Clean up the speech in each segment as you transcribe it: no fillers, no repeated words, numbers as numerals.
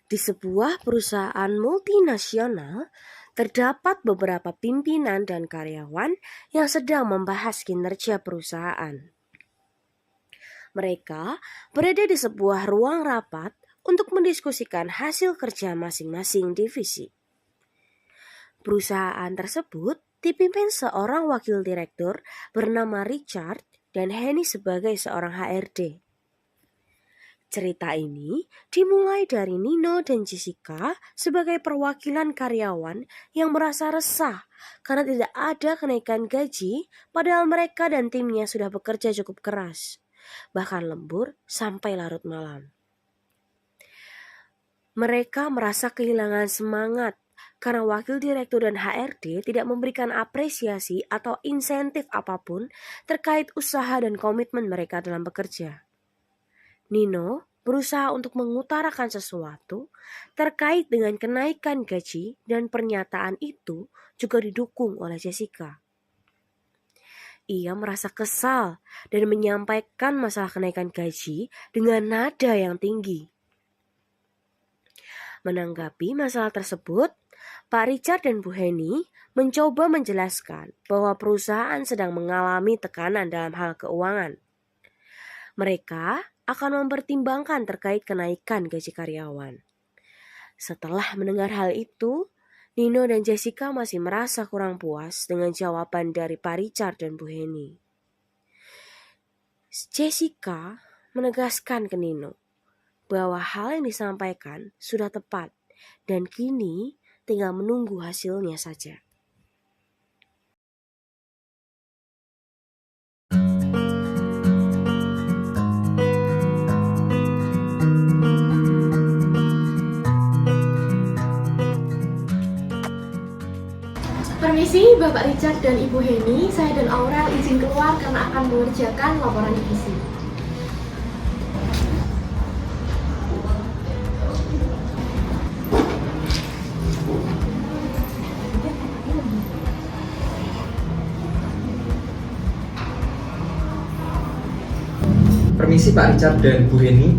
Di sebuah perusahaan multinasional, terdapat beberapa pimpinan dan karyawan yang sedang membahas kinerja perusahaan. Mereka berada di sebuah ruang rapat untuk mendiskusikan hasil kerja masing-masing divisi. Perusahaan tersebut dipimpin seorang wakil direktur bernama Richard dan Henny sebagai seorang HRD. Cerita ini dimulai dari Nino dan Jessica sebagai perwakilan karyawan yang merasa resah karena tidak ada kenaikan gaji padahal mereka dan timnya sudah bekerja cukup keras, bahkan lembur sampai larut malam. Mereka merasa kehilangan semangat karena wakil direktur dan HRD tidak memberikan apresiasi atau insentif apapun terkait usaha dan komitmen mereka dalam bekerja. Nino berusaha untuk mengutarakan sesuatu terkait dengan kenaikan gaji dan pernyataan itu juga didukung oleh Jessica. Ia merasa kesal dan menyampaikan masalah kenaikan gaji dengan nada yang tinggi. Menanggapi masalah tersebut, Pak Richard dan Bu Henny mencoba menjelaskan bahwa perusahaan sedang mengalami tekanan dalam hal keuangan. Mereka akan mempertimbangkan terkait kenaikan gaji karyawan. Setelah mendengar hal itu, Nino dan Jessica masih merasa kurang puas dengan jawaban dari Pak Richard dan Bu Henny. Jessica menegaskan ke Nino bahwa hal yang disampaikan sudah tepat dan kini tinggal menunggu hasilnya saja. Permisi Bapak Richard dan Ibu Henny, saya dan Aurel izin keluar karena akan mengerjakan laporan divisi. Permisi Pak Richard dan Bu Henny,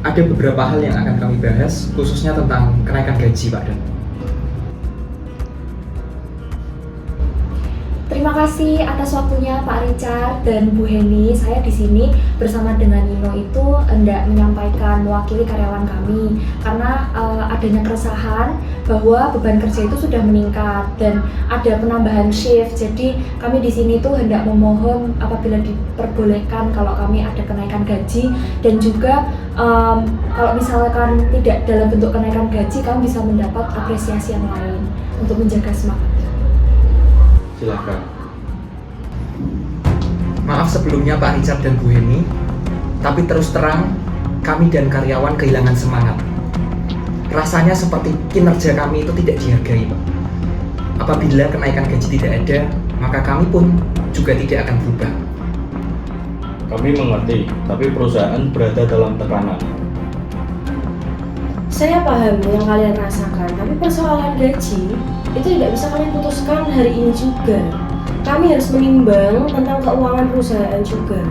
ada beberapa hal yang akan kami bahas, khususnya tentang kenaikan gaji Pak Dan. Terima kasih atas waktunya Pak Richard dan Bu Henny. Saya di sini bersama dengan Nino itu hendak menyampaikan mewakili karyawan kami karena adanya keresahan bahwa beban kerja itu sudah meningkat dan ada penambahan shift. Jadi kami di sini tuh hendak memohon apabila diperbolehkan kalau kami ada kenaikan gaji dan juga kalau misalkan tidak dalam bentuk kenaikan gaji kami bisa mendapat apresiasi yang lain untuk menjaga semangat. Silakan. Maaf sebelumnya Pak Richard dan Bu Henny, tapi terus terang kami dan karyawan kehilangan semangat. Rasanya seperti kinerja kami itu tidak dihargai Pak. Apabila kenaikan gaji tidak ada, maka kami pun juga tidak akan berubah. Kami mengerti, tapi perusahaan berada dalam tekanan. Saya paham yang kalian rasakan, tapi persoalan gaji itu tidak bisa kalian putuskan hari ini juga. Kami harus menimbang tentang keuangan perusahaan juga.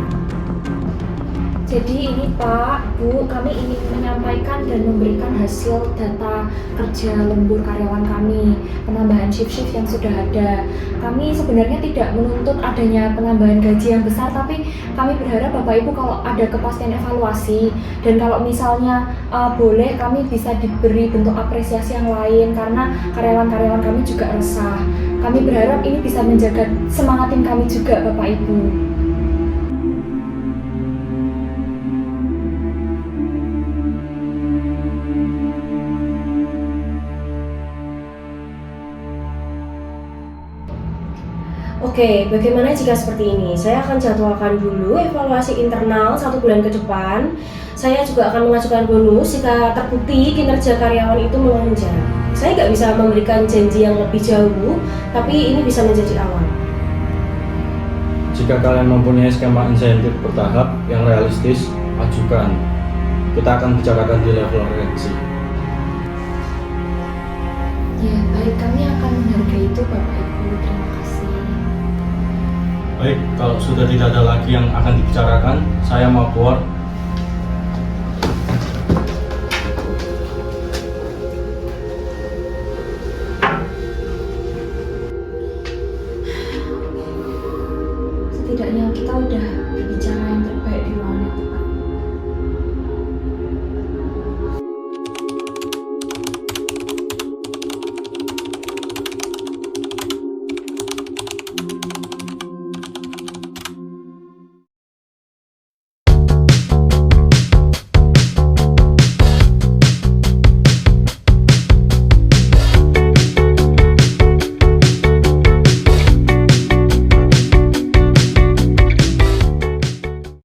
Jadi ini Pak, Bu, kami ingin menyampaikan dan memberikan hasil data kerja lembur karyawan kami, penambahan shift-shift yang sudah ada. Kami sebenarnya tidak menuntut adanya penambahan gaji yang besar, tapi kami berharap Bapak Ibu kalau ada kepastian evaluasi dan kalau misalnya boleh kami bisa diberi bentuk apresiasi yang lain karena karyawan-karyawan kami juga resah. Kami berharap ini bisa menjaga semangat tim kami juga Bapak Ibu. Oke, bagaimana jika seperti ini? Saya akan jadwalkan dulu evaluasi internal 1 bulan ke depan. Saya juga akan mengajukan bonus jika terbukti kinerja karyawan itu melonjak. Saya nggak bisa memberikan janji yang lebih jauh, tapi ini bisa menjadi awal. Jika kalian mempunyai skema insentif bertahap yang realistis, ajukan. Kita akan bicarakan di level reaksi. Ya, baik, kami akan menghargai itu Bapak Ibu. Terima kasih. Baik, kalau sudah tidak ada lagi yang akan dibicarakan, saya mau keluar. bicara yang